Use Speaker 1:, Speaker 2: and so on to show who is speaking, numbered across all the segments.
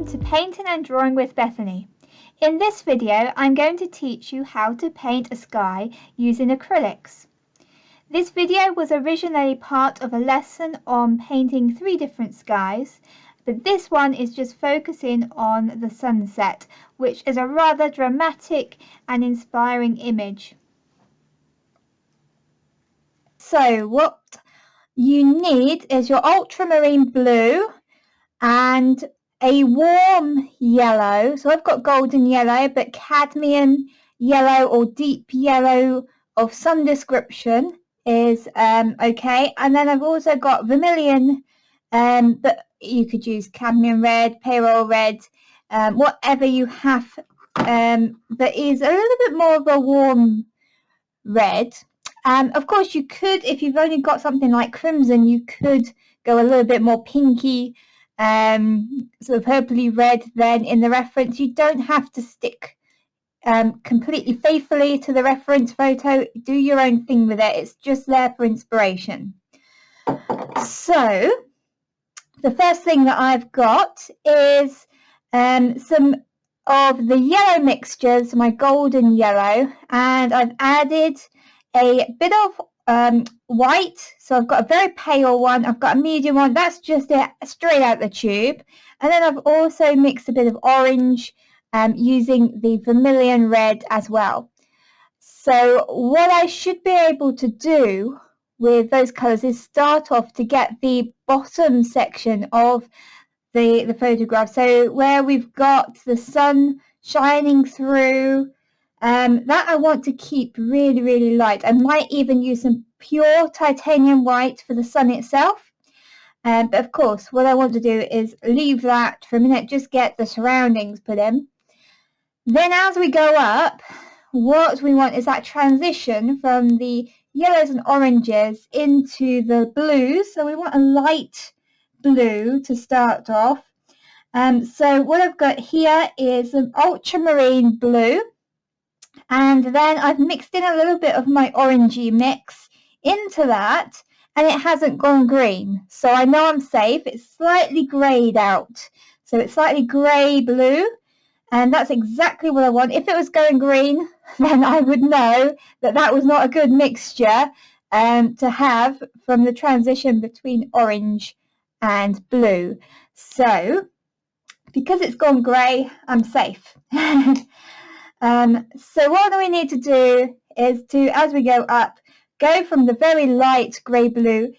Speaker 1: Welcome to Painting and Drawing with Bethany. In this video I'm going to teach you how to paint a sky using acrylics. This video was originally part of a lesson on painting 3 different skies, but this one is just focusing on the sunset, which is a rather dramatic and inspiring image. So what you need is your ultramarine blue and a warm yellow. So I've got golden yellow, but cadmium yellow or deep yellow of some description is okay. And then I've also got vermilion, but you could use cadmium red, payroll red, whatever you have, that is a little bit more of a warm red. Of course you could, if you've only got something like crimson, you could go a little bit more pinky, sort of purpley red then in the reference. You don't have to stick completely faithfully to the reference photo. Do your own thing with it. It's just there for inspiration. So the first thing that I've got is some of the yellow mixtures, my golden yellow, and I've added a bit of white. So I've got a very pale one, I've got a medium one, that's just it straight out the tube, and then I've also mixed a bit of orange using the vermilion red as well. So what I should be able to do with those colours is start off to get the bottom section of the photograph, so where we've got the sun shining through. That I want to keep really light. I might even use some pure titanium white for the sun itself, but of course what I want to do is leave that for a minute, just get the surroundings put in. Then as we go up, what we want is that transition from the yellows and oranges into the blues. So we want a light blue to start off. So what I've got here is an ultramarine blue, and then I've mixed in a little bit of my orangey mix into that, and it hasn't gone green, so I know I'm safe. It's slightly greyed out, so it's slightly grey blue, and that's exactly what I want. If it was going green, then I would know that that was not a good mixture to have from the transition between orange and blue. So because it's gone grey, I'm safe. So what we need to do is to, as we go up, go from the very light grey blue,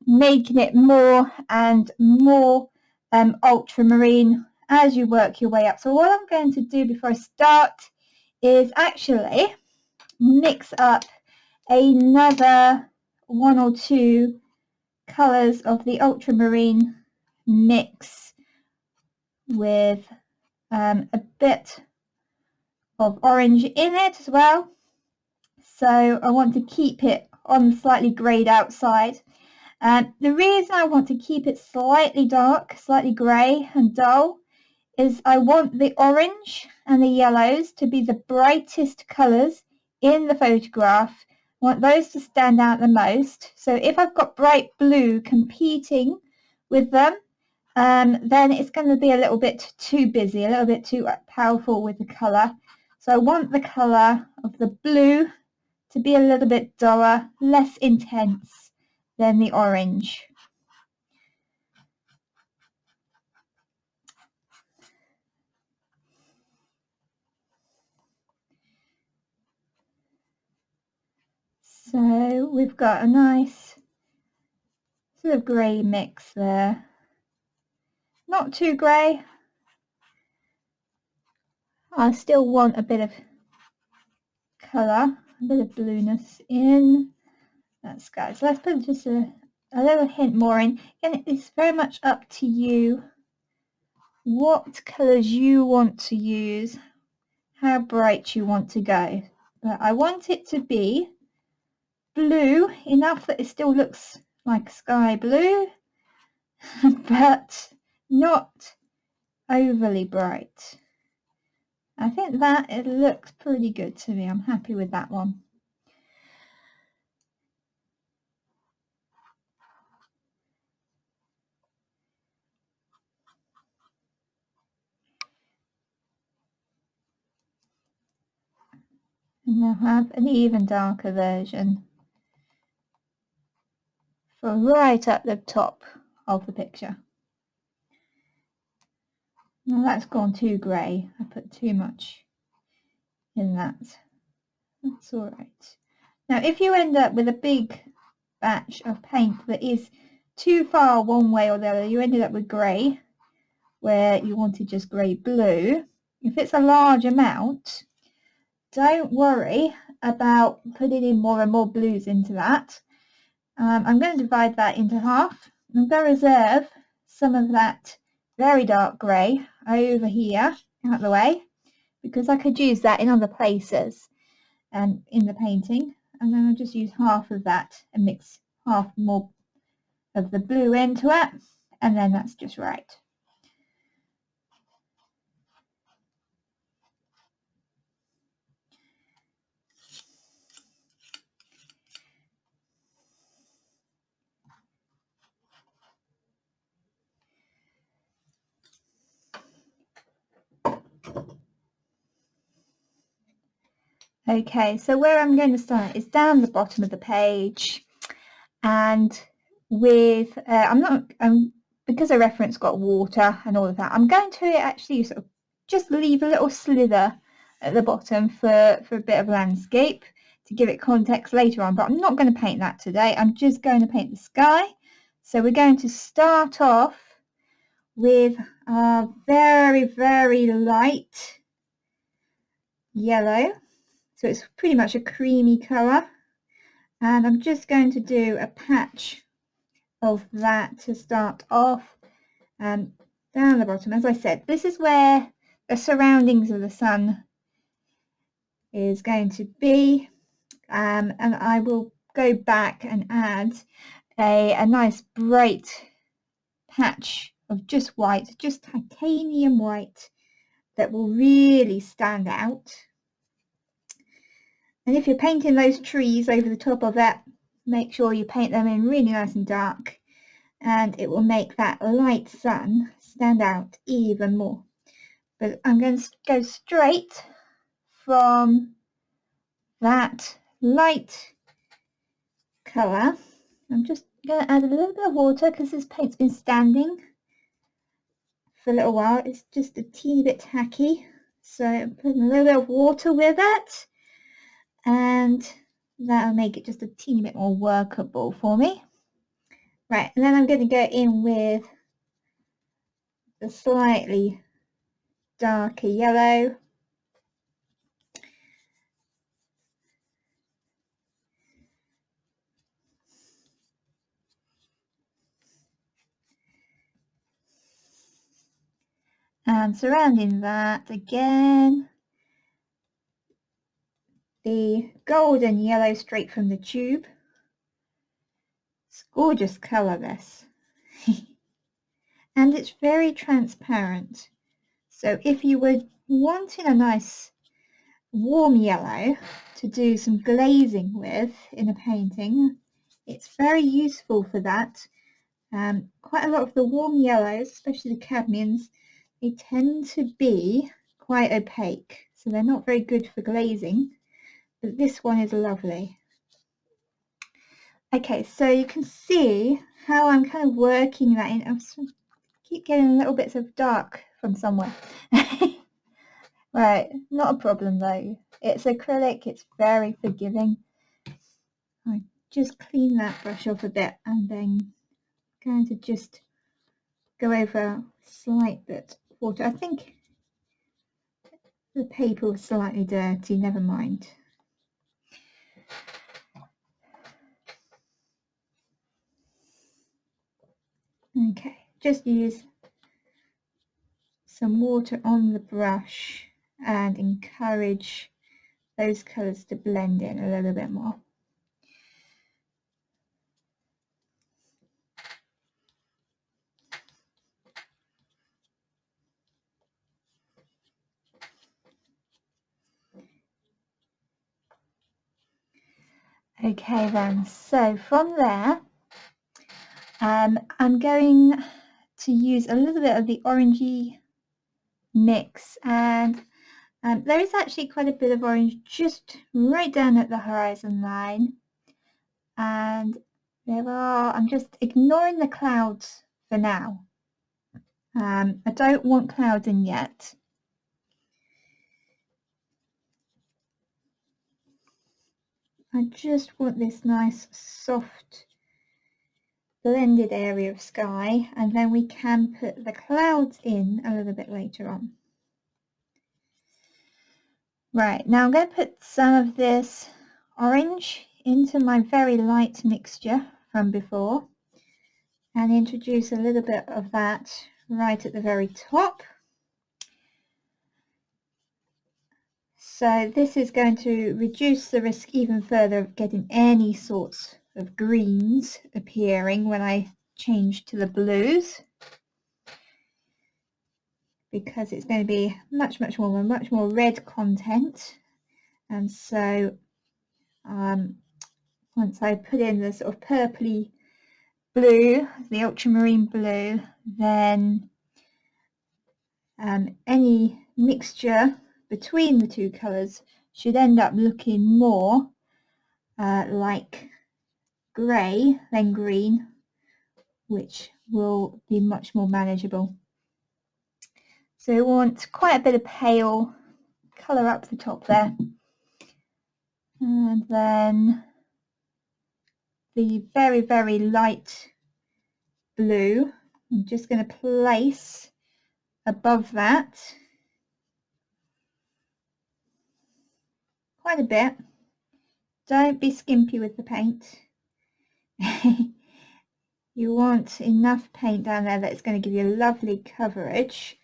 Speaker 1: making it more and more ultramarine as you work your way up. So what I'm going to do before I start is actually mix up another 1 or 2 colours of the ultramarine mix with a bit of orange in it as well. So I want to keep it on the slightly greyed out side. The reason I want to keep it slightly dark, slightly grey and dull, is I want the orange and the yellows to be the brightest colours in the photograph. I want those to stand out the most. So if I've got bright blue competing with them, then it's going to be a little bit too busy, a little bit too powerful with the colour. So I want the colour of the blue to be a little bit duller, less intense than the orange. So we've got a nice sort of grey mix there. Not too grey. I still want a bit of colour, a bit of blueness in that sky. So let's put just a little hint more in. And it's very much up to you what colours you want to use, how bright you want to go. But I want it to be blue enough that it still looks like sky blue, but not overly bright. I think that it looks pretty good to me. I'm happy with that one. And I'll have an even darker version for right at the top of the picture. Now that's gone too grey. I put too much in that. That's alright. Now if you end up with a big batch of paint that is too far one way or the other, you ended up with grey where you wanted just grey blue. If it's a large amount, don't worry about putting in more and more blues into that. I'm going to divide that into half. I'm going to reserve some of that very dark grey over here out of the way because I could use that in other places and in the painting, and then I'll just use half of that and mix half more of the blue into it, and then that's just right. Okay, so where I'm going to start is down the bottom of the page, and with because the reference got water and all of that, I'm going to actually sort of just leave a little slither at the bottom for a bit of landscape to give it context later on, but I'm not going to paint that today. I'm just going to paint the sky. So we're going to start off with a very, very light yellow. So it's pretty much a creamy colour, and I'm just going to do a patch of that to start off, down the bottom. As I said, this is where the surroundings of the sun is going to be, and I will go back and add a nice bright patch of just white, just titanium white, that will really stand out. And if you're painting those trees over the top of that, make sure you paint them in really nice and dark, and it will make that light sun stand out even more. But I'm going to go straight from that light colour. I'm just going to add a little bit of water because this paint's been standing for a little while. It's just a teeny bit tacky, so I'm putting a little bit of water with it, and that'll make it just a teeny bit more workable for me. Right, and then I'm going to go in with the slightly darker yellow. And surrounding that again, the golden yellow straight from the tube. It's gorgeous colour, this. And it's very transparent. So if you were wanting a nice warm yellow to do some glazing with in a painting, it's very useful for that. Quite a lot of the warm yellows, especially the cadmiums, they tend to be quite opaque, so they're not very good for glazing, but this one is lovely. Okay, so you can see how I'm kind of working that in. I keep getting little bits of dark from somewhere. Right, not a problem though. It's acrylic, it's very forgiving. I just clean that brush off a bit, and then going to just go over a slight bit of water. I think the paper was slightly dirty, never mind. Okay, just use some water on the brush and encourage those colours to blend in a little bit more. Okay then, so from there I'm going to use a little bit of the orangey mix, and There is actually quite a bit of orange just right down at the horizon line, and I'm just ignoring the clouds for now. I don't want clouds in yet. I just want this nice soft blended area of sky, and then we can put the clouds in a little bit later on. Right, now I'm going to put some of this orange into my very light mixture from before and introduce a little bit of that right at the very top. So this is going to reduce the risk even further of getting any sorts of greens appearing when I change to the blues, because it's going to be much more red content. And so once I put in the sort of purpley blue, the ultramarine blue, then any mixture between the two colours should end up looking more like grey than green, which will be much more manageable. So we want quite a bit of pale colour up the top there, and then the very light blue I'm just going to place above that quite a bit. Don't be skimpy with the paint. You want enough paint down there that it's going to give you lovely coverage,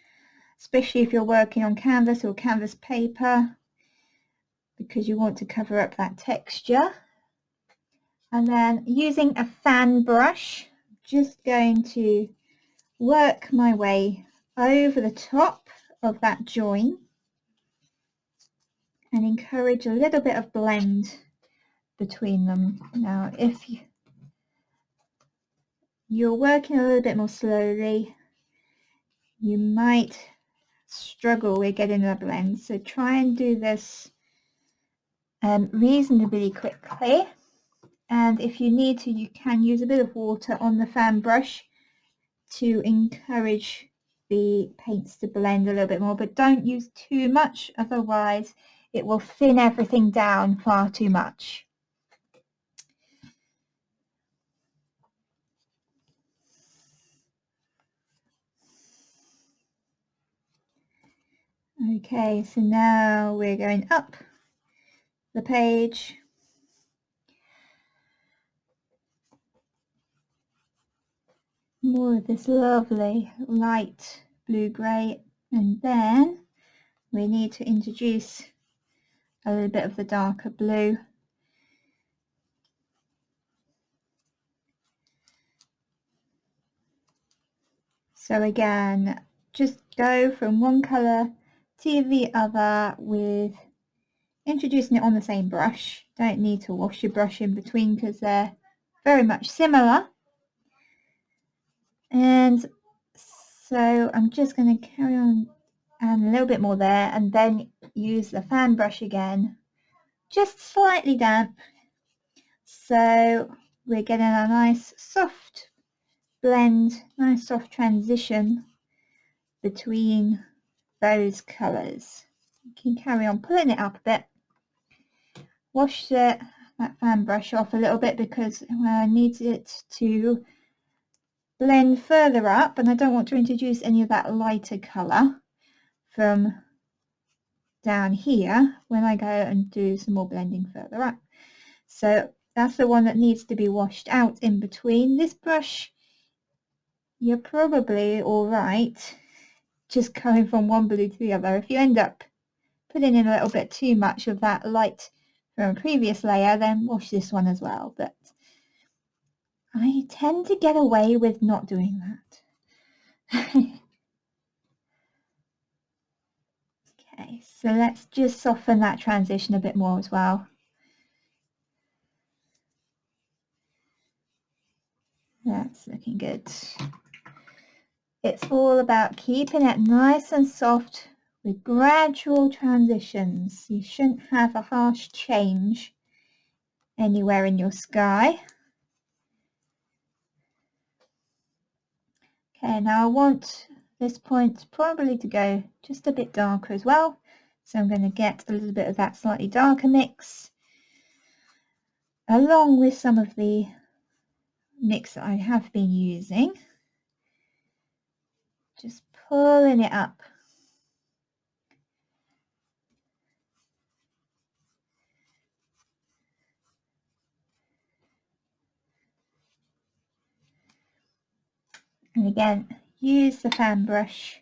Speaker 1: especially if you're working on canvas or canvas paper, because you want to cover up that texture. And then using a fan brush, just going to work my way over the top of that join and encourage a little bit of blend between them. Now if you're working a little bit more slowly, you might struggle with getting the blend, so try and do this reasonably quickly, and if you need to, you can use a bit of water on the fan brush to encourage the paints to blend a little bit more, but don't use too much, otherwise it will thin everything down far too much. Okay, so now we're going up the page. More of this lovely light blue-grey, and then we need to introduce a little bit of the darker blue. So again, just go from one colour to the other with introducing it on the same brush. Don't need to wash your brush in between because they're very much similar. And so I'm just going to carry on and a little bit more there, and then use the fan brush again, just slightly damp, so we're getting a nice soft blend, nice soft transition between those colours. You can carry on pulling it up a bit. Wash that fan brush off a little bit because I need it to blend further up, and I don't want to introduce any of that lighter colour from down here when I go and do some more blending further up. So that's the one that needs to be washed out in between. This brush, you're probably all right just going from one blue to the other. If you end up putting in a little bit too much of that light from a previous layer, then wash this one as well. But I tend to get away with not doing that. Okay, so let's just soften that transition a bit more as well. That's looking good. It's all about keeping it nice and soft with gradual transitions. You shouldn't have a harsh change anywhere in your sky. Okay, now I want this point probably to go just a bit darker as well. So I'm going to get a little bit of that slightly darker mix along with some of the mix that I have been using. Just pulling it up. And again, use the fan brush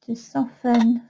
Speaker 1: to soften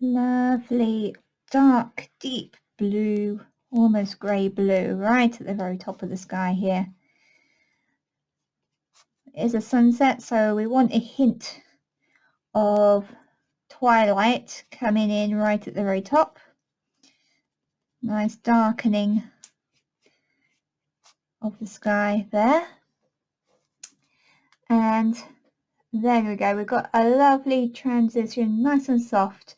Speaker 1: lovely dark deep blue, almost grey blue, right at the very top of the sky here. It is a sunset, so we want a hint of twilight coming in right at the very top. Nice darkening of the sky there. And there we go, we've got a lovely transition, nice and soft.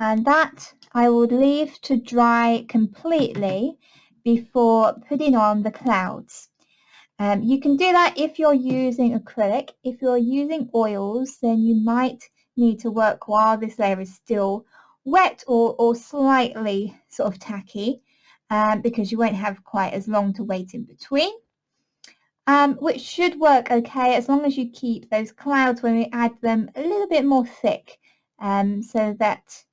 Speaker 1: And that I would leave to dry completely before putting on the clouds. You can do that if you're using acrylic. If you're using oils, then you might need to work while this layer is still wet or slightly sort of tacky, because you won't have quite as long to wait in between. Which should work okay as long as you keep those clouds when we add them a little bit more thick, so that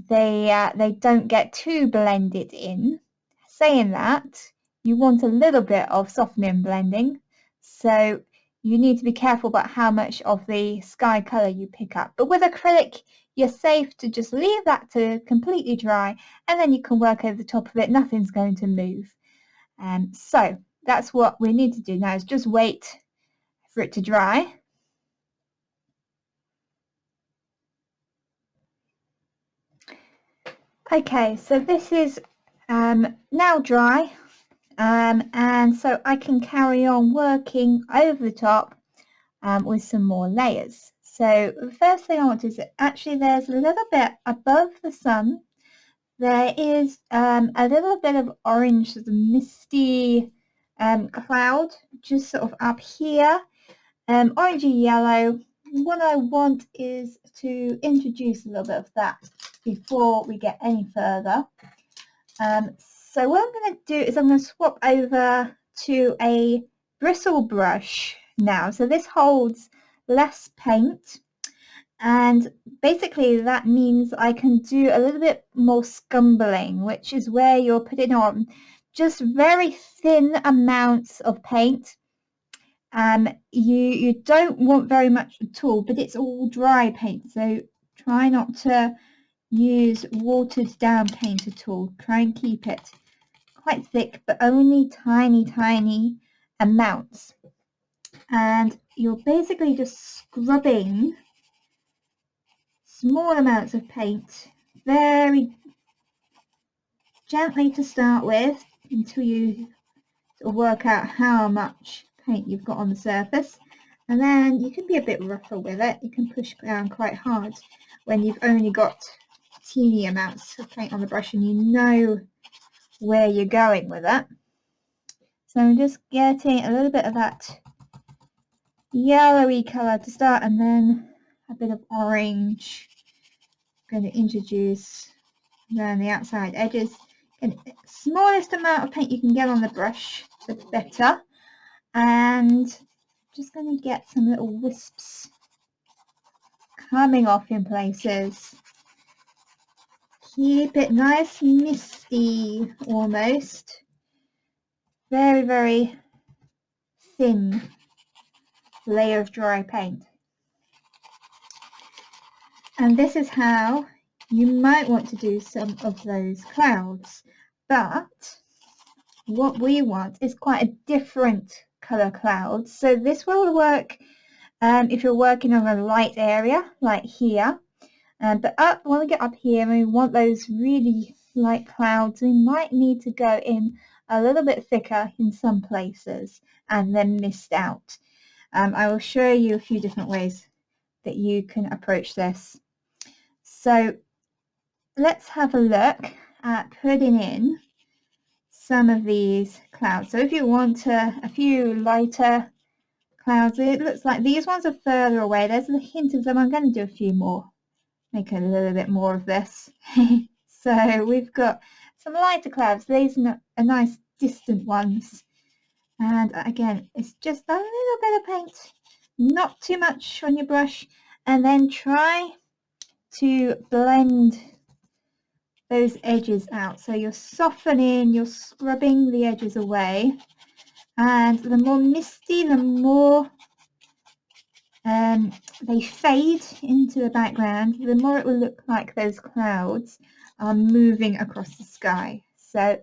Speaker 1: they don't get too blended in. Saying that, you want a little bit of softening blending, so you need to be careful about how much of the sky colour you pick up. But with acrylic, you're safe to just leave that to completely dry, and then you can work over the top of it. Nothing's going to move. So that's what we need to do now, is just wait for it to dry. Okay, so this is now dry, and so I can carry on working over the top with some more layers. So the first thing I want to do is actually there's a little bit above the sun, there is a little bit of orange, sort of misty cloud just sort of up here, orangey yellow. What I want is to introduce a little bit of that before we get any further. So what I'm going to do is I'm going to swap over to a bristle brush now. So this holds less paint, and basically that means I can do a little bit more scumbling, which is where you're putting on just very thin amounts of paint. You don't want very much at all, but it's all dry paint, so try not to use watered down paint at all. Try and keep it quite thick, but only tiny amounts. And you're basically just scrubbing small amounts of paint very gently to start with until you sort of work out how much paint you've got on the surface, and then you can be a bit rougher with it. You can push down quite hard when you've only got teeny amounts of paint on the brush and you know where you're going with it. So I'm just getting a little bit of that yellowy colour to start, and then a bit of orange. I'm going to introduce around the outside edges. And the smallest amount of paint you can get on the brush, the better. And just going to get some little wisps coming off in places. Keep it nice and misty almost, very, very thin layer of dry paint. And this is how you might want to do some of those clouds, but what we want is quite a different colour cloud. So this will work if you're working on a light area like here, but when we get up here and we want those really light clouds, we might need to go in a little bit thicker in some places and then mist out. I will show you a few different ways that you can approach this. So let's have a look at putting in some of these clouds. So if you want a few lighter clouds, it looks like these ones are further away. There's a hint of them. I'm going to do a few more, make a little bit more of this. So we've got some lighter clouds. These are nice distant ones. And again, it's just a little bit of paint, not too much on your brush, and then try to blend those edges out. So you're softening, you're scrubbing the edges away, and the more misty, the more they fade into the background, the more it will look like those clouds are moving across the sky. So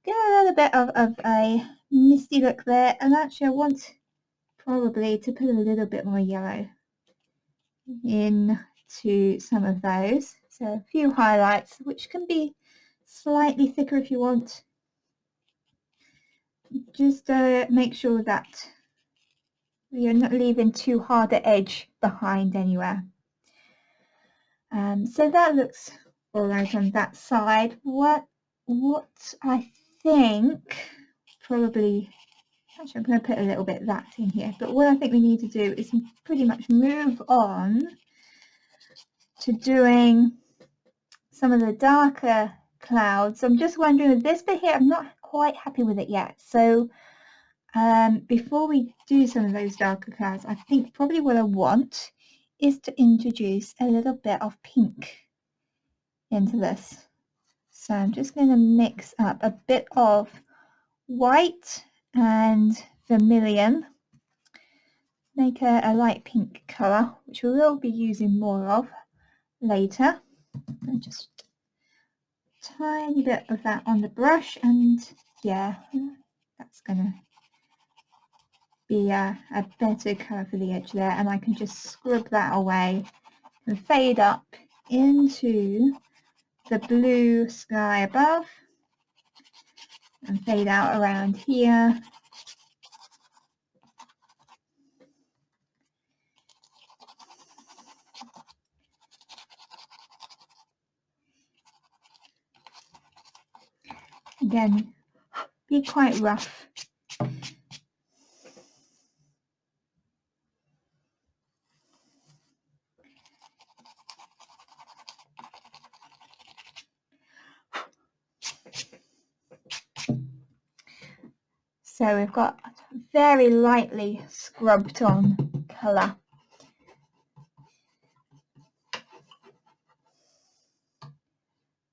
Speaker 1: get a little bit of a misty look there, and actually I want probably to put a little bit more yellow into some of those. So a few highlights, which can be slightly thicker if you want. Just make sure that you're not leaving too hard an edge behind anywhere. So that looks all right on that side. What I think probably, actually I'm going to put a little bit of that in here, but what I think we need to do is pretty much move on to doing some of the darker clouds. I'm just wondering with this bit here, I'm not quite happy with it yet. So before we do some of those darker clouds, I think probably what I want is to introduce a little bit of pink into this. So I'm just going to mix up a bit of white and vermilion, make a light pink colour, which we will be using more of later. And just a tiny bit of that on the brush, and yeah, that's going to be a better colour for the edge there, and I can just scrub that away and fade up into the blue sky above and fade out around here. Again, be quite rough. So we've got very lightly scrubbed on colour.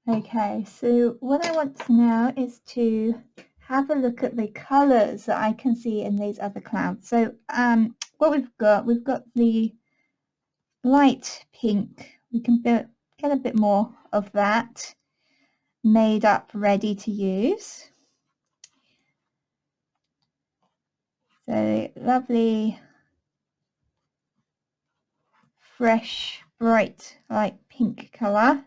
Speaker 1: Okay, so what I want now is to have a look at the colours that I can see in these other clouds. So what we've got the light pink. We can get a bit more of that made up, ready to use. So lovely, fresh, bright, light pink colour.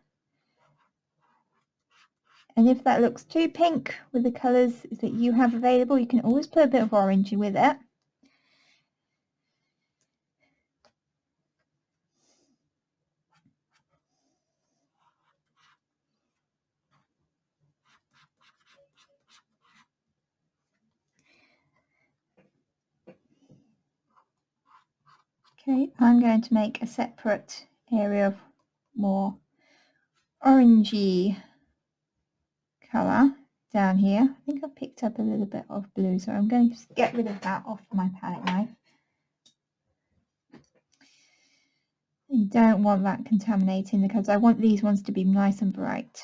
Speaker 1: And if that looks too pink with the colours that you have available, you can always put a bit of orange with it. Okay, I'm going to make a separate area of more orangey colour down here. I think I've picked up a little bit of blue, so I'm going to just get rid of that off my palette knife. You don't want that contaminating the colours. I want these ones to be nice and bright.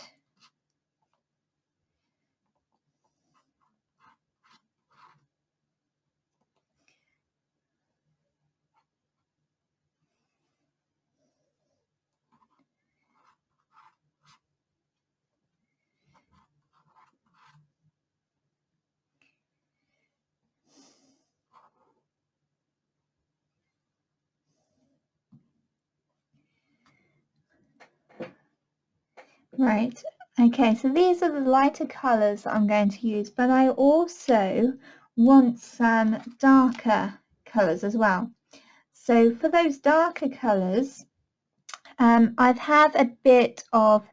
Speaker 1: Right, okay, so these are the lighter colours that I'm going to use, but I also want some darker colours as well. So for those darker colours, I've had a bit of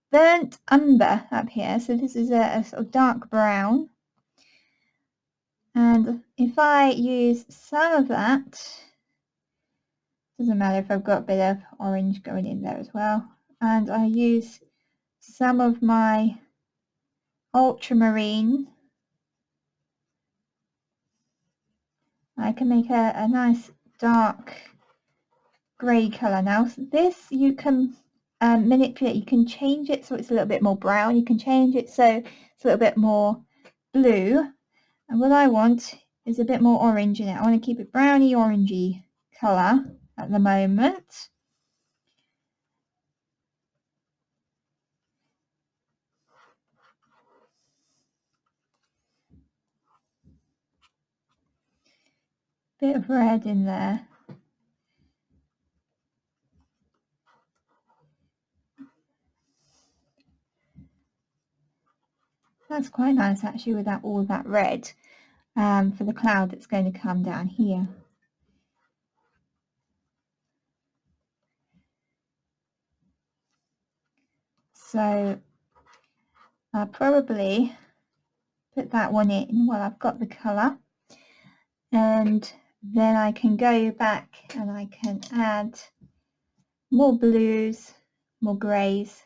Speaker 1: burnt umber up here, so this is a sort of dark brown, and if I use some of that, doesn't matter if I've got a bit of orange going in there as well, and I use some of my ultramarine, I can make a nice dark grey colour. Now this you can manipulate, you can change it so it's a little bit more brown, you can change it so it's a little bit more blue, and what I want is a bit more orange in it. I want to keep it browny orangey colour at the moment. Bit of red in there. That's quite nice actually, with that all that red for the cloud that's going to come down here. So I'll probably put that one in while I've got the colour, and then I can go back and I can add more blues, more greys,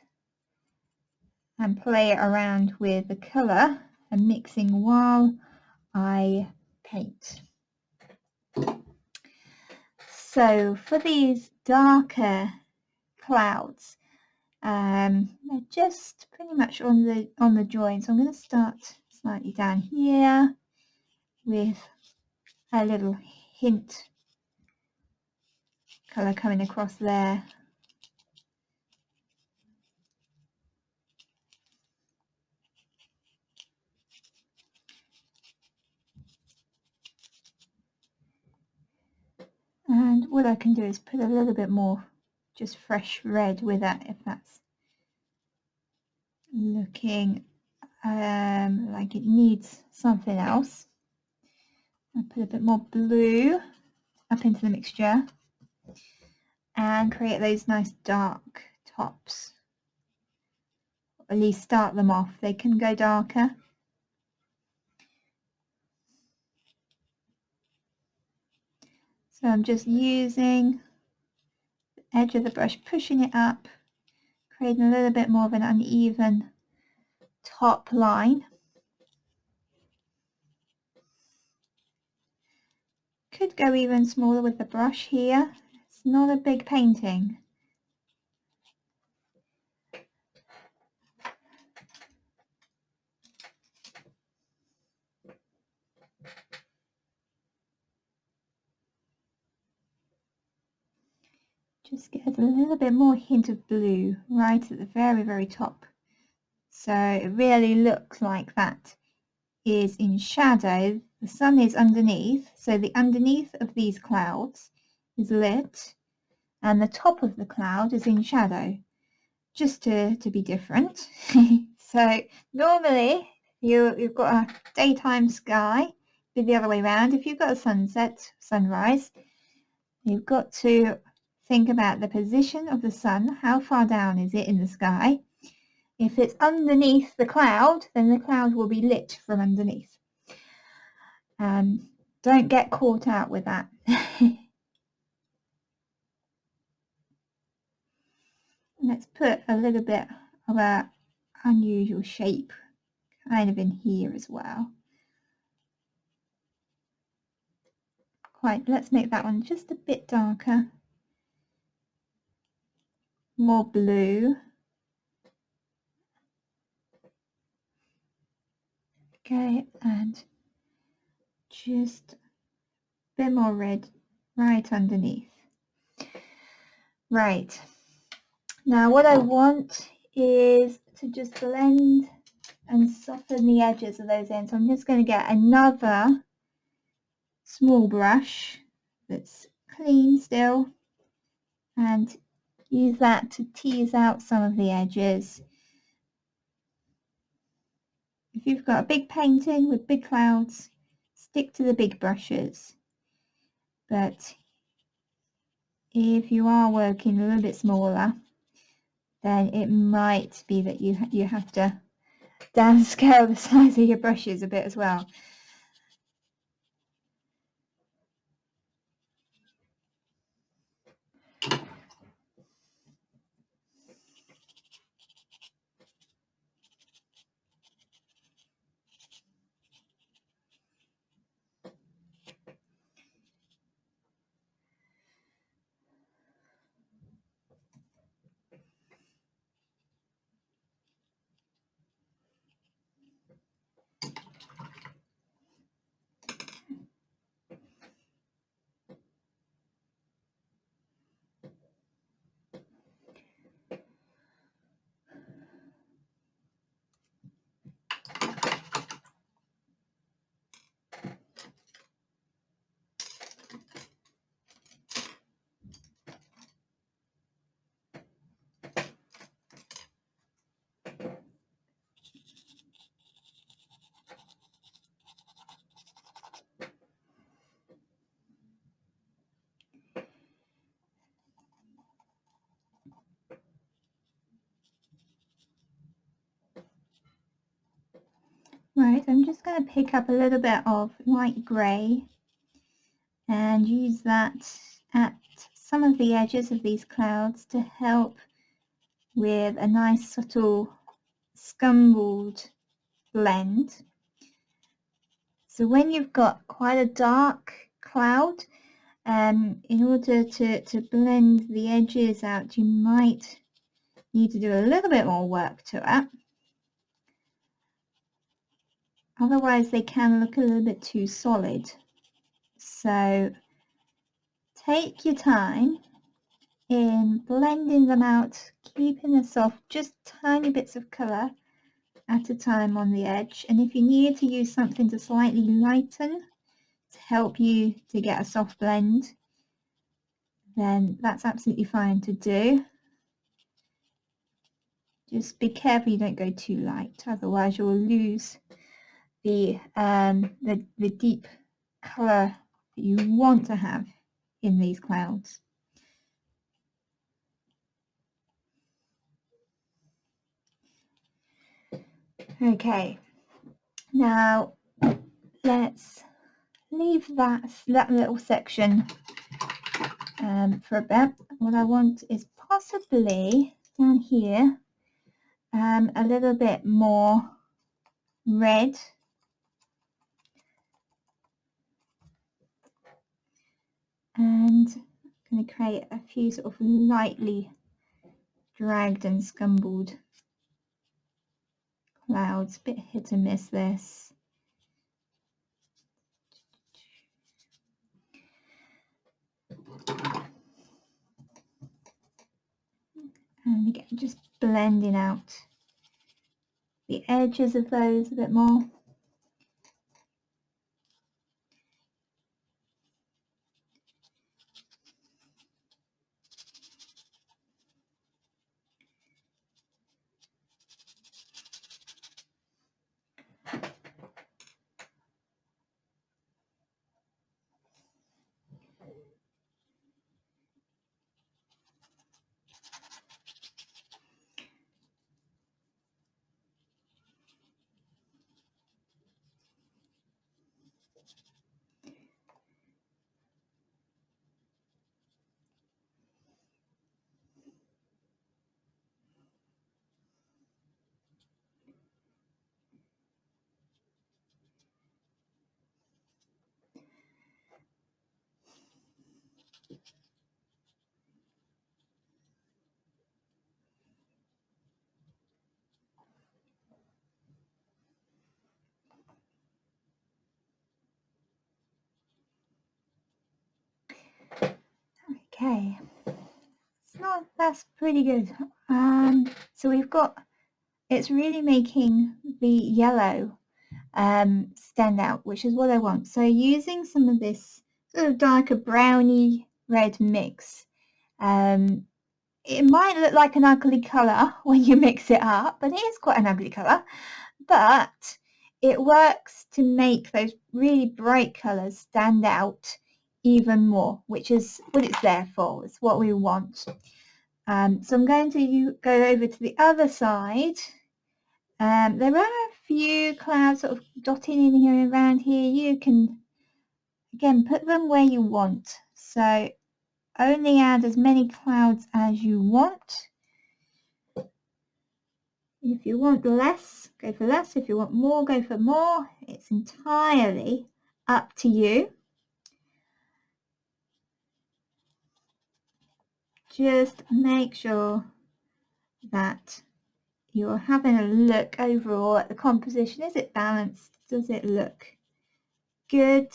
Speaker 1: and play around with the colour and mixing while I paint. So for these darker clouds, they're just pretty much on the join. So I'm going to start slightly down here with a little hint colour coming across there. And what I can do is put a little bit more just fresh red with that, if that's looking like it needs something else. I'll put a bit more blue up into the mixture and create those nice dark tops. At least start them off. They can go darker. So I'm just using the edge of the brush, pushing it up, creating a little bit more of an uneven top line. Could go even smaller with the brush here. It's not a big painting. Just get a little bit more hint of blue right at the very, very top. So it really looks like that is in shadow. The sun is underneath, so the underneath of these clouds is lit and the top of the cloud is in shadow, just to be different. So normally you've got a daytime sky, be the other way around. If you've got a sunset, sunrise, you've got to think about the position of the sun, how far down is it in the sky. If it's underneath the cloud, then the cloud will be lit from underneath. Don't get caught out with that. Let's put a little bit of an unusual shape kind of in here as well. Let's make that one just a bit darker. More blue. Okay, and just a bit more red right underneath. Right, now what I want is to just blend and soften the edges of those ends. So I'm just going to get another small brush that's clean still and use that to tease out some of the edges if you've got a big painting with big clouds, stick to the big brushes. But if you are working a little bit smaller, then it might be that you have to downscale the size of your brushes a bit as well. Right, I'm just going to pick up a little bit of light grey and use that at some of the edges of these clouds to help with a nice subtle scumbled blend. So when you've got quite a dark cloud, in order to blend the edges out, you might need to do a little bit more work to it. Otherwise they can look a little bit too solid. So take your time in blending them out, keeping the soft, just tiny bits of colour at a time on the edge. And if you need to use something to slightly lighten to help you to get a soft blend, then that's absolutely fine to do. Just be careful you don't go too light, otherwise you'll lose the deep colour that you want to have in these clouds. Okay, now let's leave that little section for a bit. What I want is possibly down here a little bit more red. And I'm going to create a few sort of lightly dragged and scumbled clouds. A bit hit and miss this. And again, just blending out the edges of those a bit more. Okay, so that's pretty good. So we've got, it's really making the yellow stand out, which is what I want. So using some of this sort of darker browny red mix, it might look like an ugly colour when you mix it up, but it is quite an ugly colour. But it works to make those really bright colours stand out even more, which is what it's there for. It's what we want. So I'm going to go over to the other side. There are a few clouds sort of dotting in here and around here. You can, again, put them where you want. So only add as many clouds as you want. If you want less, go for less. If you want more, go for more. It's entirely up to you. Just make sure that you're having a look overall at the composition. Is it balanced? Does it look good?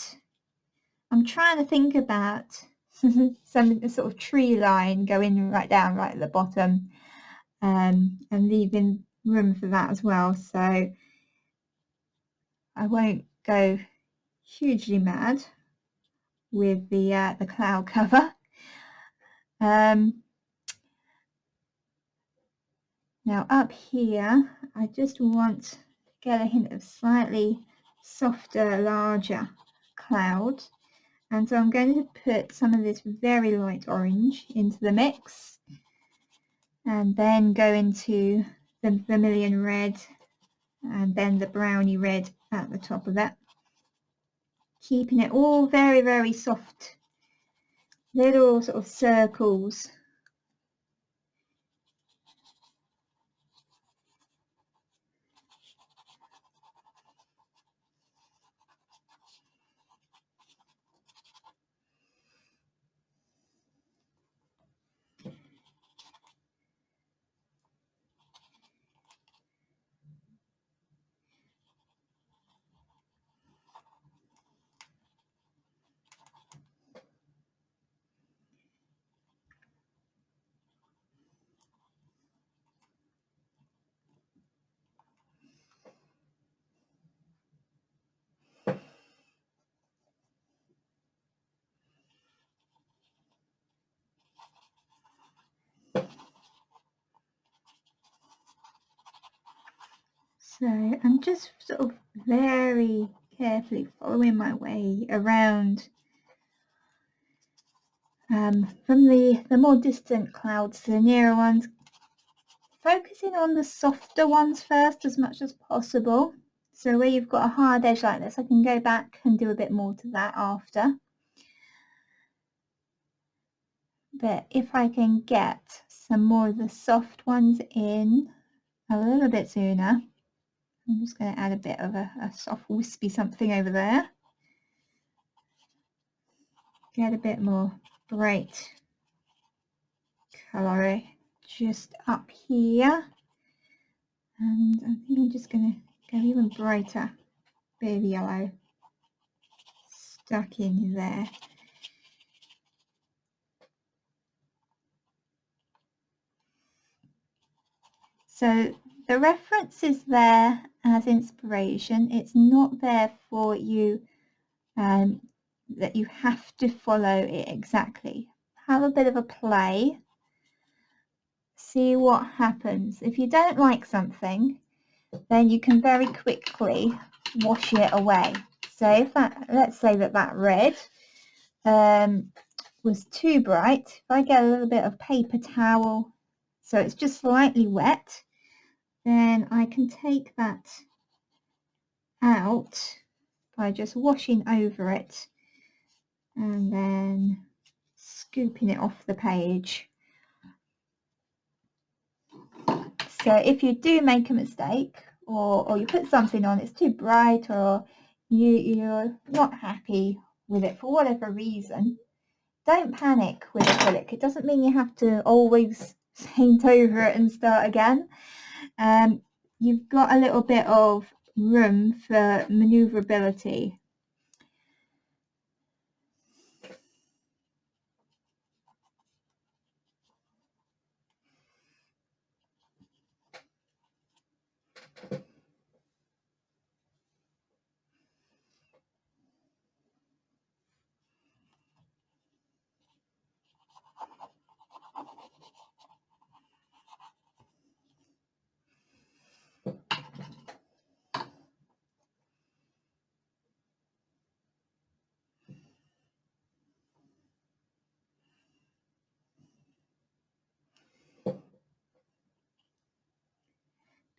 Speaker 1: I'm trying to think about some sort of tree line going right down right at the bottom, and leaving room for that as well. So I won't go hugely mad with the cloud cover. Now up here, I just want to get a hint of slightly softer, larger cloud. And so I'm going to put some of this very light orange into the mix, and then go into the vermilion red, and then the browny red at the top of it. Keeping it all very, very soft, little sort of circles. So I'm just sort of very carefully following my way around from the more distant clouds to the nearer ones, focusing on the softer ones first as much as possible. So where you've got a hard edge like this, I can go back and do a bit more to that after. But if I can get some more of the soft ones in a little bit sooner, I'm just going to add a bit of a soft wispy something over there. Get a bit more bright colour just up here. And I think I'm just going to go even brighter. Bit of yellow stuck in there. So the reference is there as inspiration. It's not there for you that you have to follow it exactly. Have a bit of a play. See what happens. If you don't like something, then you can very quickly wash it away. So if let's say that red was too bright, if I get a little bit of paper towel, so it's just slightly wet, then I can take that out by just washing over it and then scooping it off the page. So if you do make a mistake, or you put something on, it's too bright, or you're not happy with it for whatever reason, don't panic with acrylic. It doesn't mean you have to always paint over it and start again. You've got a little bit of room for maneuverability.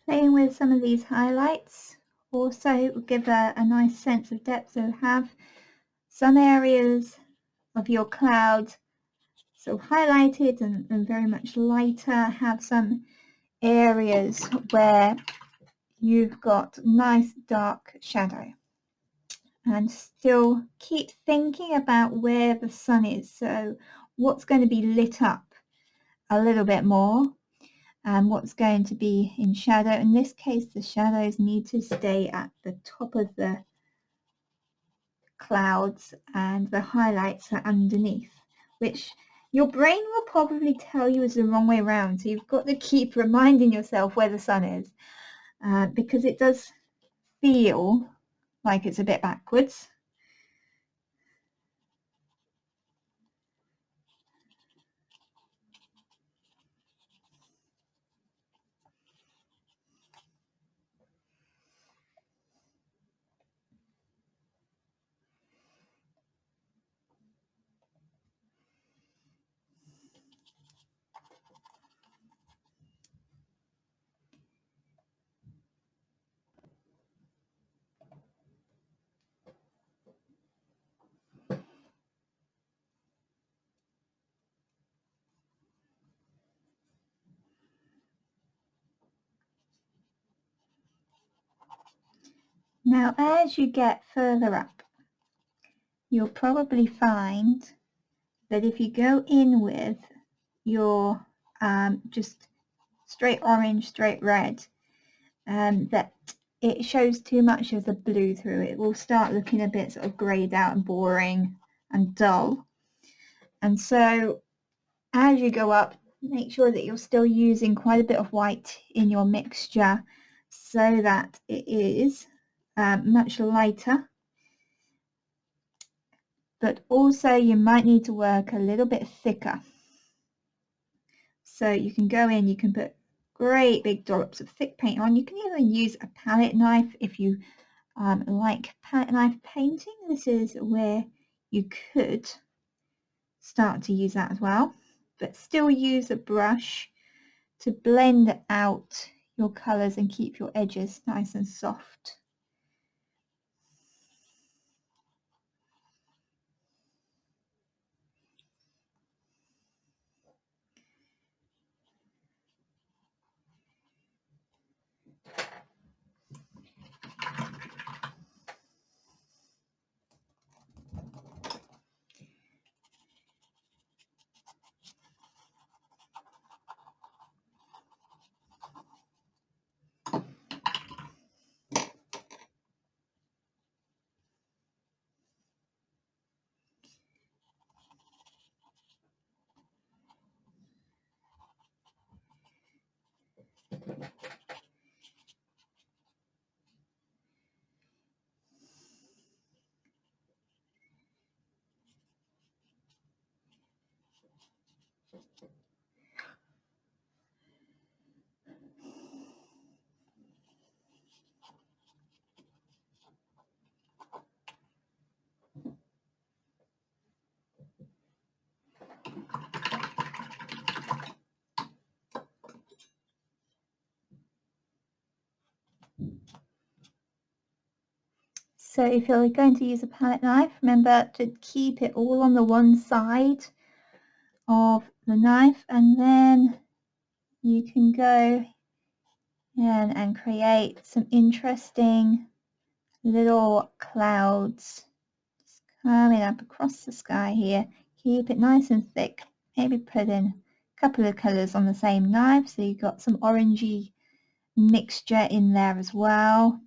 Speaker 1: Playing with some of these highlights also will give a nice sense of depth. So have some areas of your cloud so highlighted and very much lighter. Have some areas where you've got nice dark shadow. And still keep thinking about where the sun is. So what's going to be lit up a little bit more and what's going to be in shadow. In this case, the shadows need to stay at the top of the clouds and the highlights are underneath, which your brain will probably tell you is the wrong way around. So you've got to keep reminding yourself where the sun is because it does feel like it's a bit backwards. Now, as you get further up, you'll probably find that if you go in with your just straight orange, straight red, that it shows too much of the blue through. It will start looking a bit sort of greyed out and boring and dull. And so as you go up, make sure that you're still using quite a bit of white in your mixture so that it is much lighter. But also you might need to work a little bit thicker. So you can go in, you can put great big dollops of thick paint on. You can even use a palette knife if you like palette knife painting. This is where you could start to use that as well, but still use a brush to blend out your colours and keep your edges nice and soft. So if you're going to use a palette knife, remember to keep it all on the one side of the knife, and then you can go in and create some interesting little clouds just coming up across the sky here. Keep it nice and thick. Maybe put in a couple of colours on the same knife, so you've got some orangey mixture in there as well.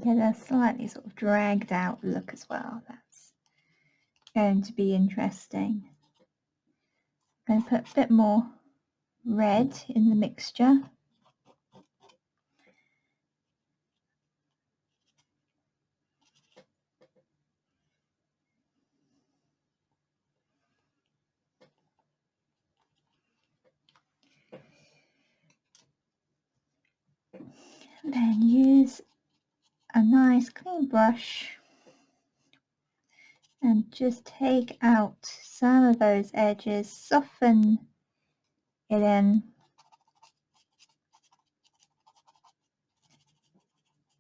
Speaker 1: Get a slightly sort of dragged out look as well. That's going to be interesting. I'm going to put a bit more red in the mixture. Then use a nice clean brush and just take out some of those edges, soften it in.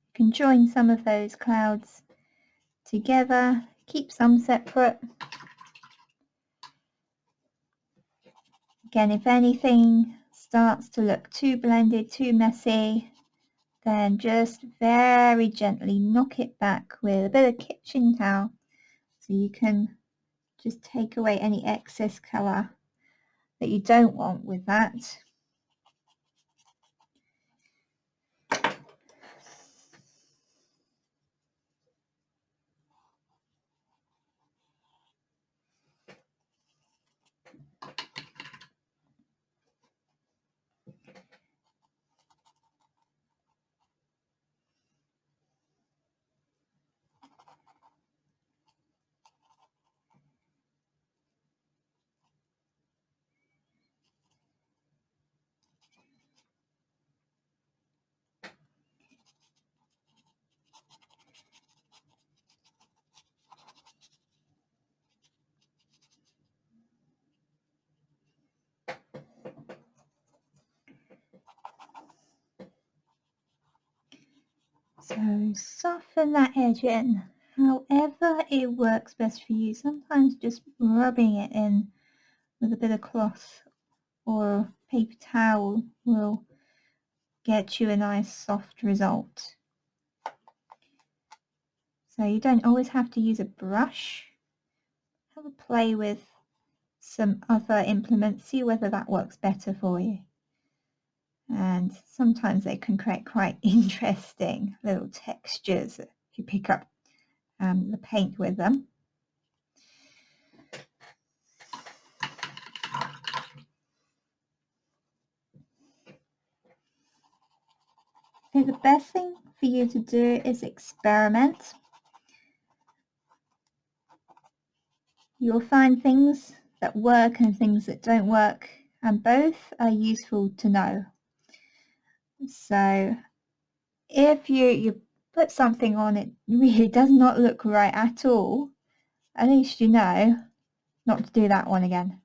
Speaker 1: You can join some of those clouds together, keep some separate. Again, if anything starts to look too blended, too messy, then just very gently knock it back with a bit of kitchen towel so you can just take away any excess colour that you don't want with that. So soften that edge in, however it works best for you. Sometimes just rubbing it in with a bit of cloth or paper towel will get you a nice soft result. So you don't always have to use a brush. Have a play with some other implements, see whether that works better for you. And sometimes they can create quite interesting little textures if you pick up the paint with them. So the best thing for you to do is experiment. You'll find things that work and things that don't work, and both are useful to know. So if you put something on, it really does not look right at all, at least you know not to do that one again.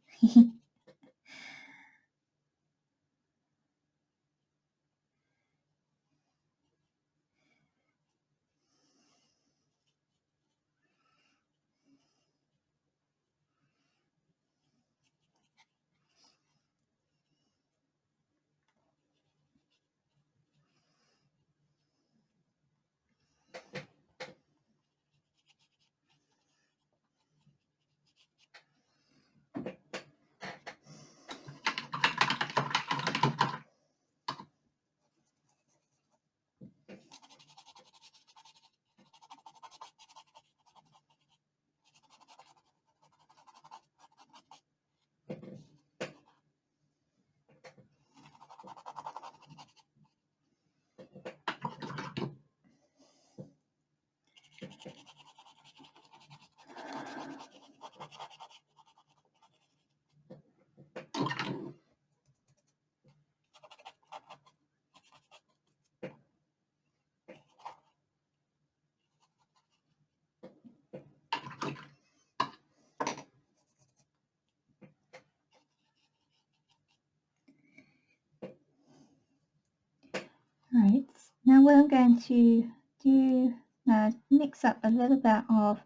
Speaker 1: Right, now what I'm going to do now is mix up a little bit of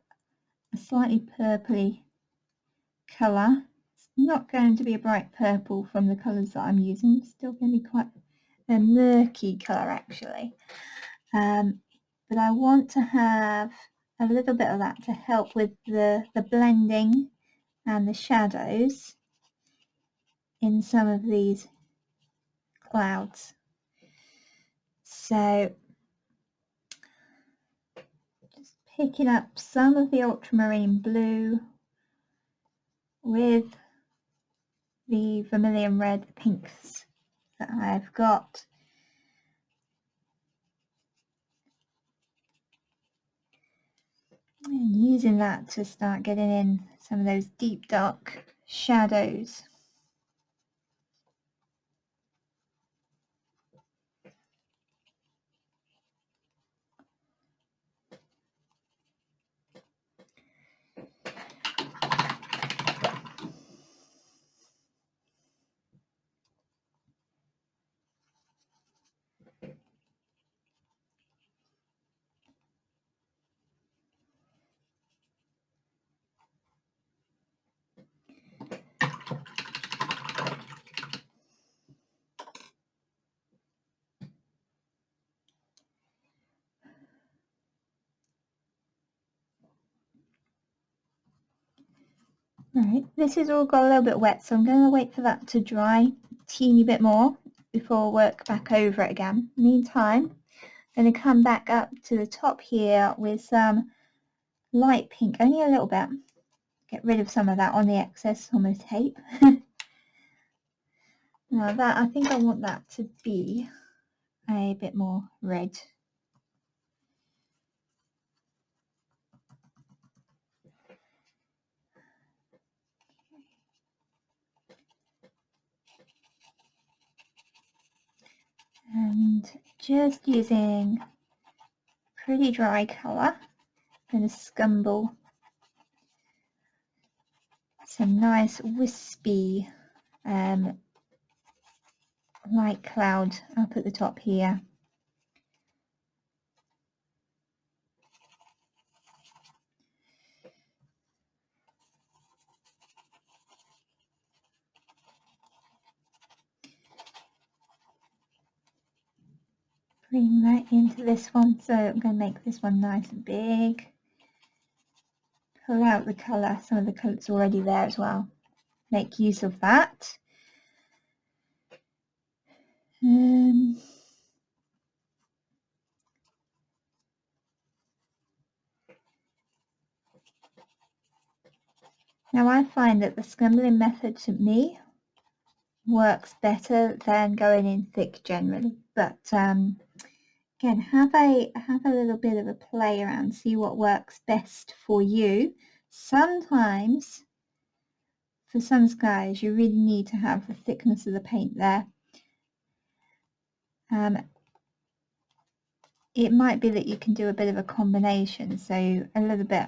Speaker 1: a slightly purpley colour. It's not going to be a bright purple from the colours that I'm using, it's still going to be quite a murky colour actually. But I want to have a little bit of that to help with the blending and the shadows in some of these clouds. So just picking up some of the ultramarine blue with the vermilion red pinks that I've got. And using that to start getting in some of those deep dark shadows. Right, this has all got a little bit wet, so I'm going to wait for that to dry a teeny bit more before I work back over it again. Meantime, I'm going to come back up to the top here with some light pink, only a little bit. Get rid of some of that on the excess on the tape. Now that, I think I want that to be a bit more red. And just using pretty dry colour, I'm going to scumble some nice wispy light cloud up at the top here. Bring that into this one, so I'm going to make this one nice and big. Pull out the colour, some of the colour's already there as well. Make use of that. Now I find that the scumbling method to me works better than going in thick generally, but again, have a little bit of a play around, see what works best for you. Sometimes for some skies you really need to have the thickness of the paint there. It might be that you can do a bit of a combination, so a little bit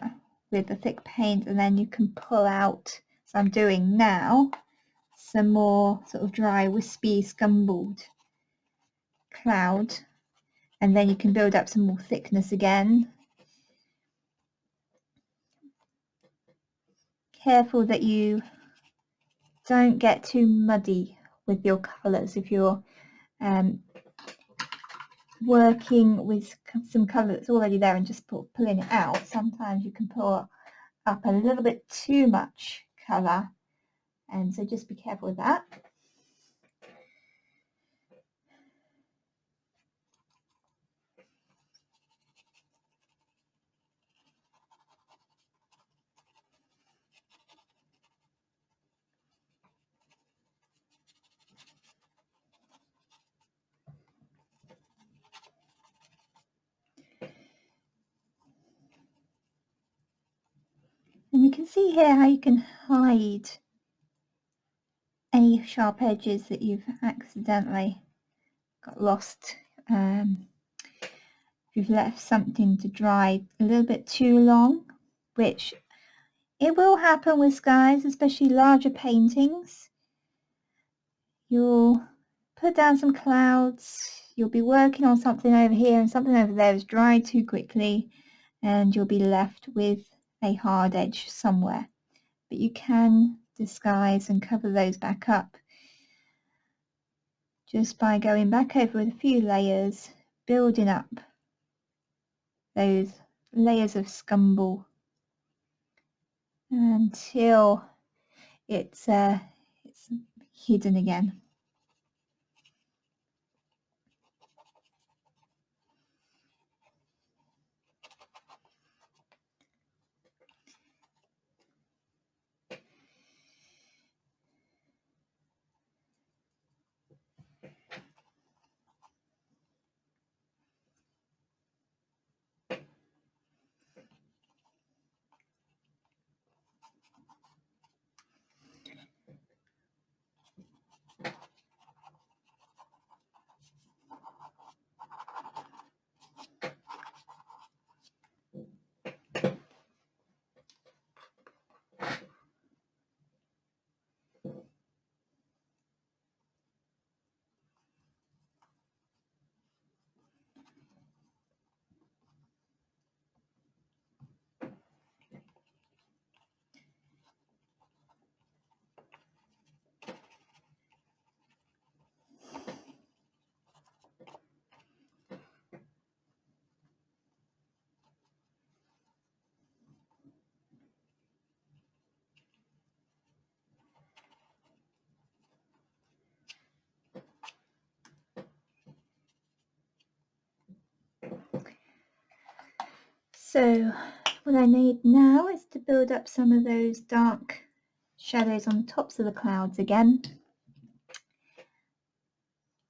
Speaker 1: with the thick paint, and then you can pull out, as I'm doing now, some more sort of dry wispy scumbled cloud, and then you can build up some more thickness again. Careful that you don't get too muddy with your colours. If you're working with some colour that's already there and just pulling it out, sometimes you can pull up a little bit too much colour, and so just be careful with that. And you can see here how you can hide any sharp edges that you've accidentally got lost. If you've left something to dry a little bit too long, which it will happen with skies, especially larger paintings. You'll put down some clouds, you'll be working on something over here and something over there is dried too quickly, and you'll be left with a hard edge somewhere. But you can disguise and cover those back up just by going back over with a few layers, building up those layers of scumble until it's hidden again. So what I need now is to build up some of those dark shadows on the tops of the clouds again.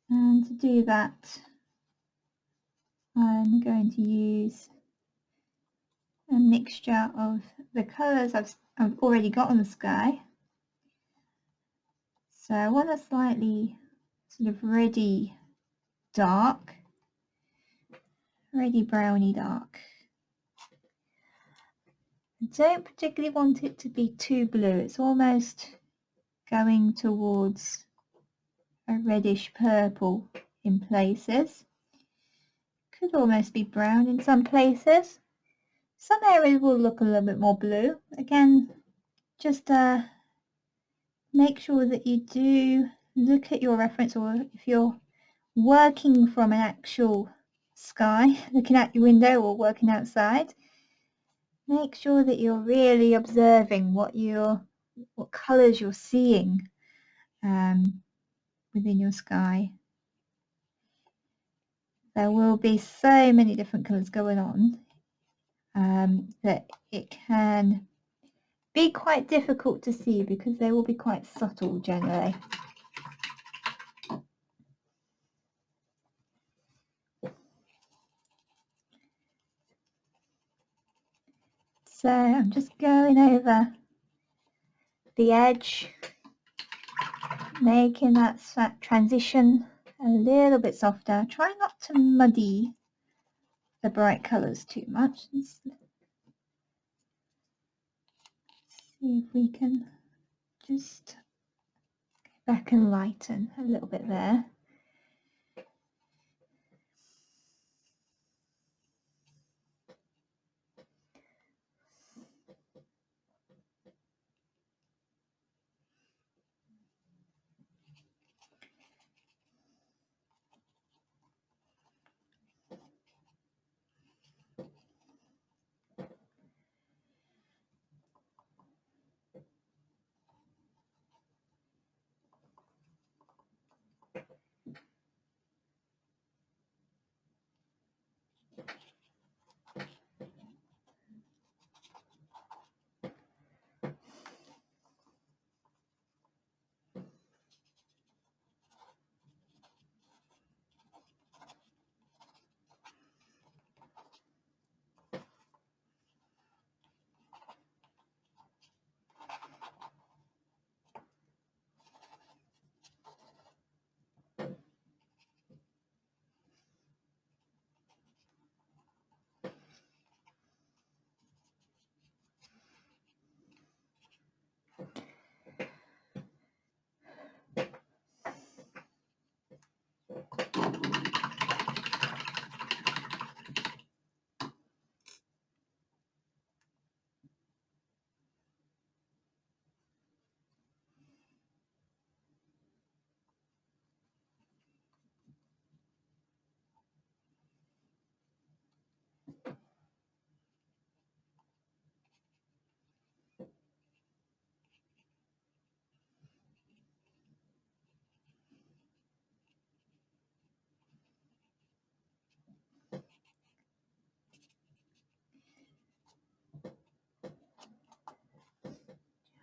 Speaker 1: And to do that, I'm going to use a mixture of the colours I've already got on the sky. So I want a slightly sort of reddy dark, reddy browny dark. I don't particularly want it to be too blue. It's almost going towards a reddish purple in places. Could almost be brown in some places. Some areas will look a little bit more blue. Again, just make sure that you do look at your reference, or if you're working from an actual sky, looking out your window or working outside, make sure that you're really observing what colours you're seeing within your sky. There will be so many different colours going on that it can be quite difficult to see because they will be quite subtle generally. So I'm just going over the edge, making that transition a little bit softer. Try not to muddy the bright colours too much. Let's see if we can just go back and lighten a little bit there.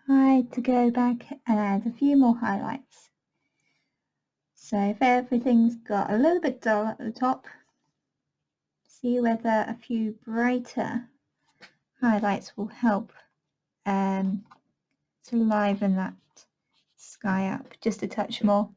Speaker 1: Try to go back and add a few more highlights. So if everything's got a little bit dull at the top, see whether a few brighter highlights will help to liven that sky up just a touch more.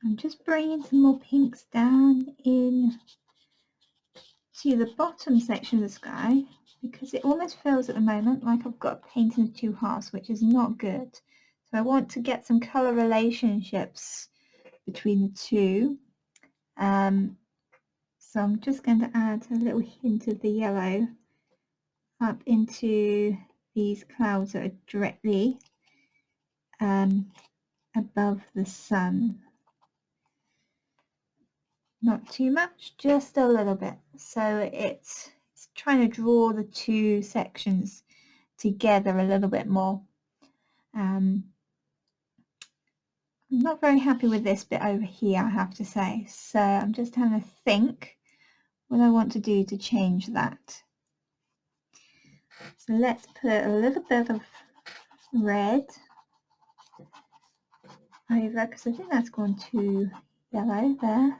Speaker 1: I'm just bringing some more pinks down in to the bottom section of the sky, because it almost feels at the moment like I've got a paint in two halves, which is not good. So I want to get some colour relationships between the two. So I'm just going to add a little hint of the yellow up into these clouds that are directly above the sun. Not too much, just a little bit. So it's trying to draw the two sections together a little bit more. I'm not very happy with this bit over here, I have to say. So I'm just having to think what I want to do to change that. So let's put a little bit of red over, because I think that's gone too yellow there.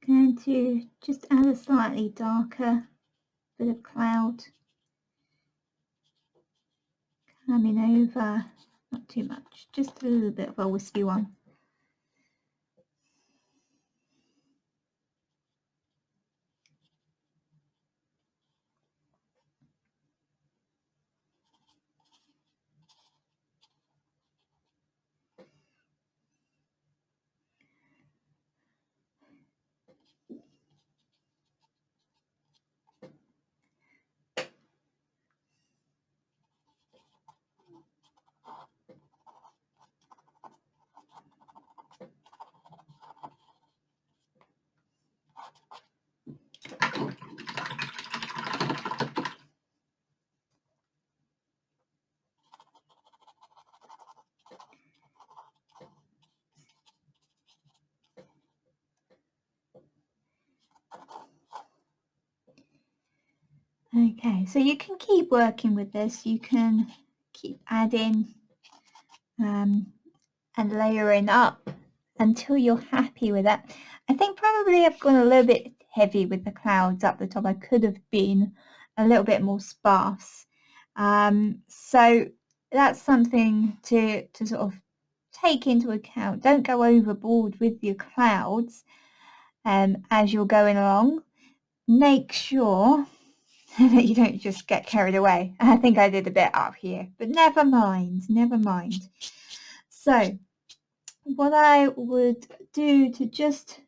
Speaker 1: Going to just add a slightly darker bit of cloud coming over, not too much, just a little bit of a wispy one. Okay, so you can keep working with this, you can keep adding and layering up until you're happy with that. I think probably I've gone a little bit heavy with the clouds up the top. I could have been a little bit more sparse. So that's something to sort of take into account. Don't go overboard with your clouds as you're going along. Make sure that you don't just get carried away. I think I did a bit up here, but never mind, never mind. So what I would do to just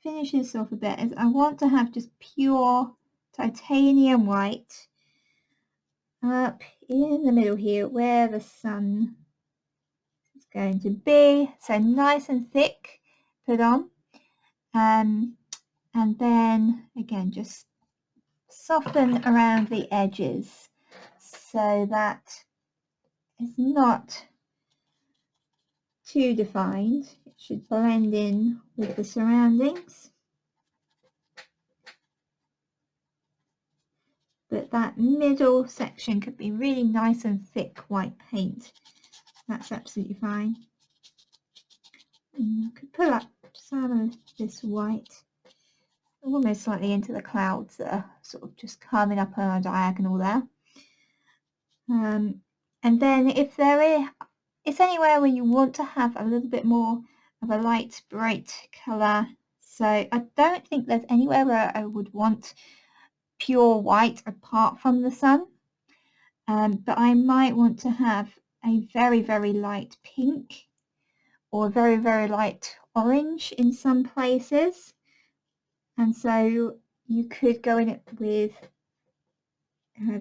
Speaker 1: finish this off a bit is I want to have just pure titanium white up in the middle here where the sun is going to be, so nice and thick put on, and then again just soften around the edges so that it's not too defined. It should blend in with the surroundings, but that middle section could be really nice and thick white paint. That's absolutely fine. And I could pull up some of this white almost slightly into the clouds that are sort of just coming up on a diagonal there. And then if there is anywhere where you want to have a little bit more of a light bright colour, so I don't think there's anywhere where I would want pure white apart from the sun, but I might want to have a very very light pink or very very light orange in some places, and so you could go in it with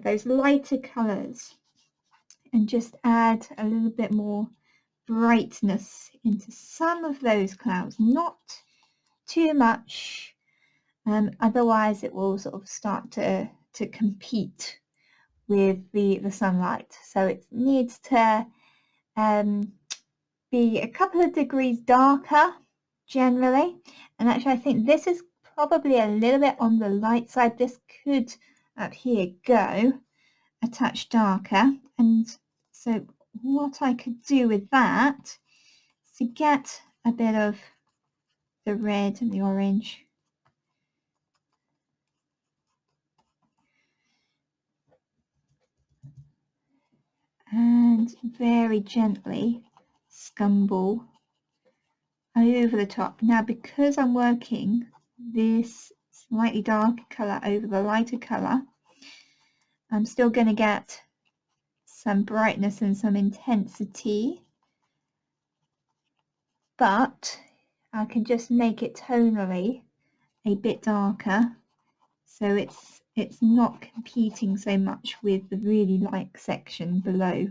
Speaker 1: those lighter colours and just add a little bit more brightness into some of those clouds, not too much, otherwise it will sort of start to compete with the sunlight, so it needs to be a couple of degrees darker generally. And actually I think this is probably a little bit on the light side. This could up here go a touch darker, and so what I could do with that is to get a bit of the red and the orange and very gently scumble over the top. Now because I'm working this slightly darker colour over the lighter colour, I'm still going to get some brightness and some intensity, but I can just make it tonally a bit darker, so it's not competing so much with the really light section below.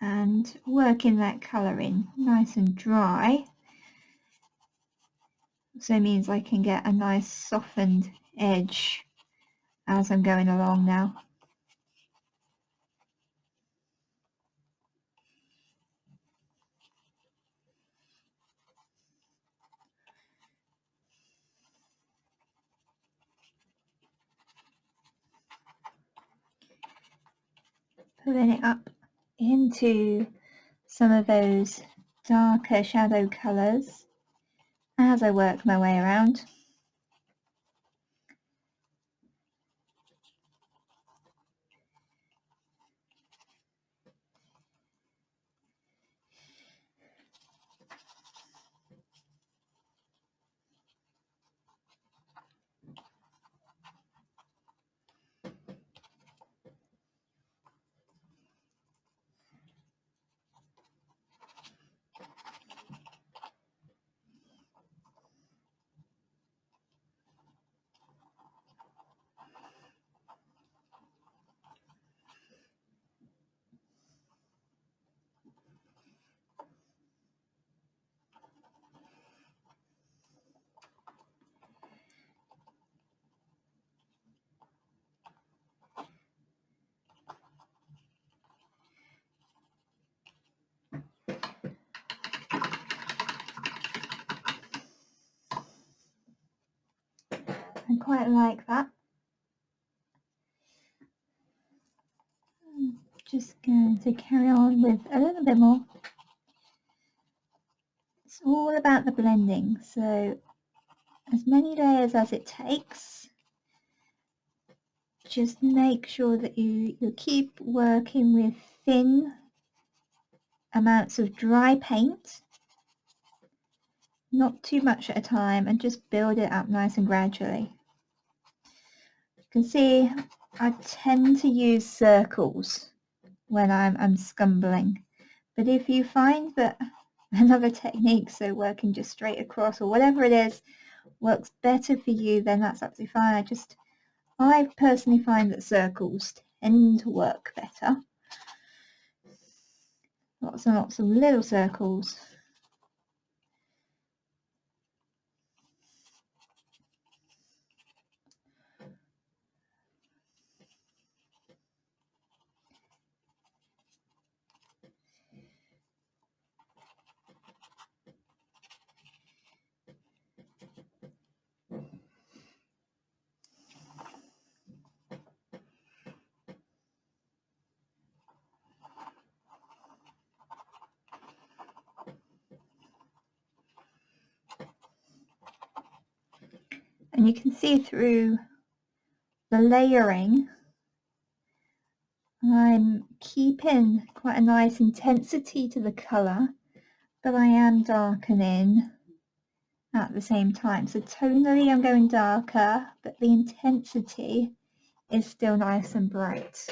Speaker 1: And working that colour in nice and dry, so means I can get a nice softened edge as I'm going along now. Pulling it up into some of those darker shadow colours as I work my way around. I quite like that. I'm just going to carry on with a little bit more. It's all about the blending, so as many layers as it takes. Just make sure that you keep working with thin amounts of dry paint, not too much at a time, and just build it up nice and gradually. You can see I tend to use circles when I'm scumbling, but if you find that another technique, so working just straight across or whatever it is, works better for you, then that's absolutely fine. I personally find that circles tend to work better. Lots and lots of little circles. And you can see through the layering, I'm keeping quite a nice intensity to the colour, but I am darkening at the same time. So tonally I'm going darker, but the intensity is still nice and bright,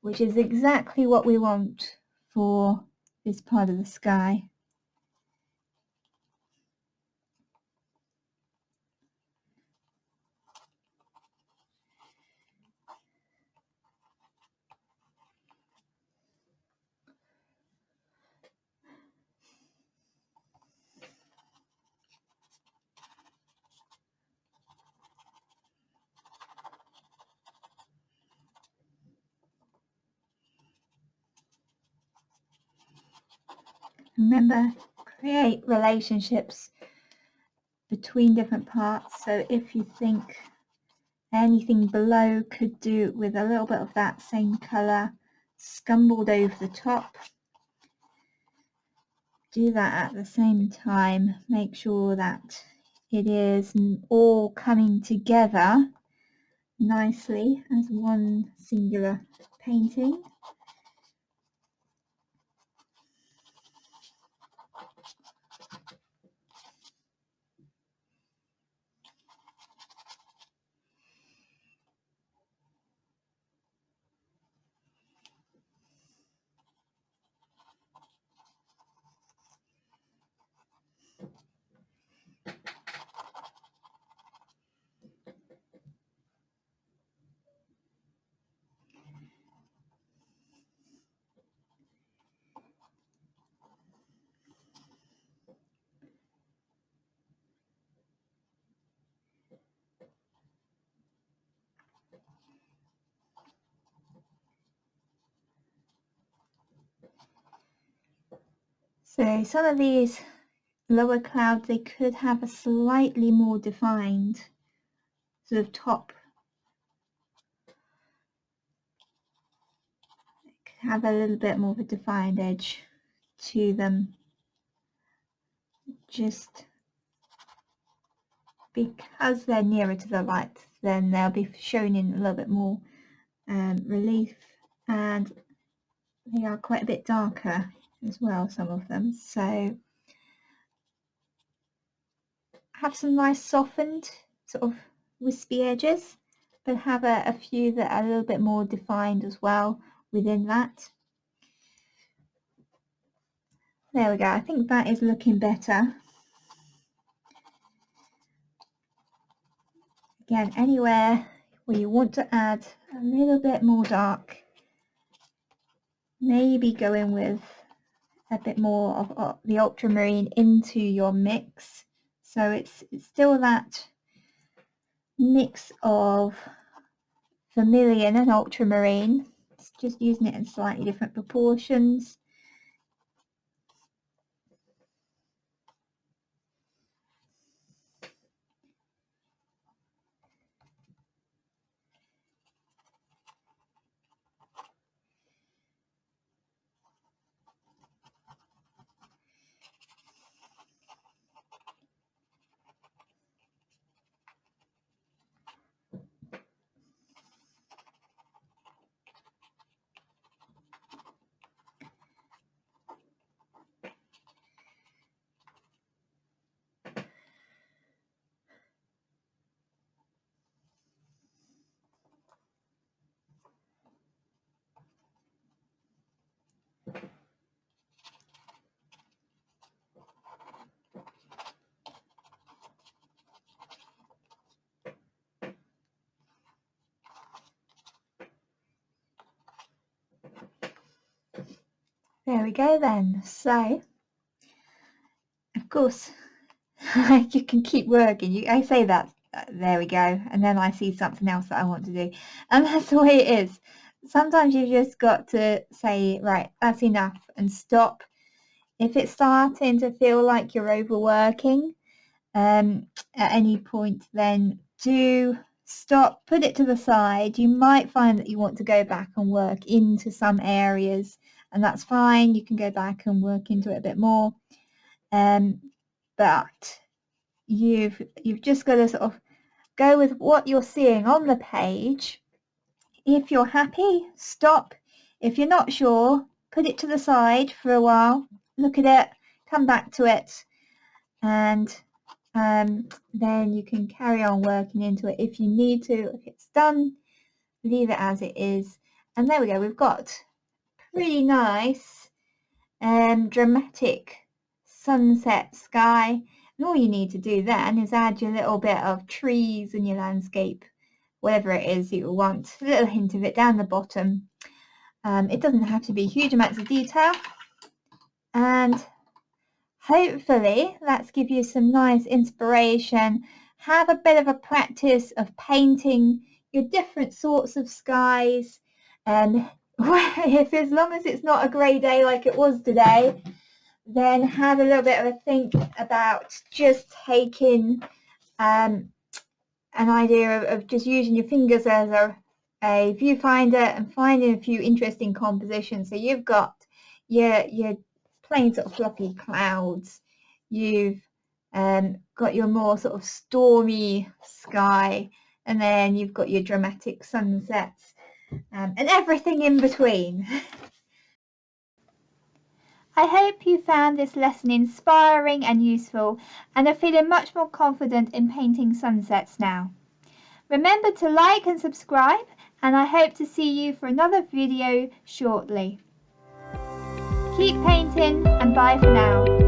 Speaker 1: which is exactly what we want for this part of the sky. Remember, create relationships between different parts. So if you think anything below could do with a little bit of that same colour scumbled over the top, do that at the same time. Make sure that it is all coming together nicely as one singular painting. So some of these lower clouds, they could have a slightly more defined sort of top. They could have a little bit more of a defined edge to them, just because they're nearer to the light. Then they'll be shown in a little bit more relief, and they are quite a bit darker as well, some of them. So have some nice softened sort of wispy edges, but have a few that are a little bit more defined as well within that. There we go. I think that is looking better. Again, anywhere where you want to add a little bit more dark, maybe go in with a bit more of the ultramarine into your mix. So it's still that mix of vermilion and ultramarine. It's just using it in slightly different proportions. There we go then. So, of course, you can keep working. I say that, there we go, and then I see something else that I want to do. And that's the way it is. Sometimes you've just got to say, right, that's enough, and stop. If it's starting to feel like you're overworking at any point, then do stop, put it to the side. You might find that you want to go back and work into some areas, and that's fine. You can go back and work into it a bit more, but you've just got to sort of go with what you're seeing on the page. If you're happy, stop. If you're not sure, put it to the side for a while, look at it, come back to it, and then you can carry on working into it if you need to. If it's done, leave it as it is. And there we go, we've got pretty nice dramatic sunset sky, and all you need to do then is add your little bit of trees in your landscape, whatever it is you want, a little hint of it down the bottom. It doesn't have to be huge amounts of detail, and hopefully that's give you some nice inspiration. Have a bit of a practice of painting your different sorts of skies, and if as long as it's not a grey day like it was today, then have a little bit of a think about just taking an idea of just using your fingers as a viewfinder and finding a few interesting compositions. So you've got your plain sort of fluffy clouds, you've got your more sort of stormy sky, and then you've got your dramatic sunsets, and everything in between. I hope you found this lesson inspiring and useful and are feeling much more confident in painting sunsets now. Remember to like and subscribe, and I hope to see you for another video shortly. Keep painting, and bye for now.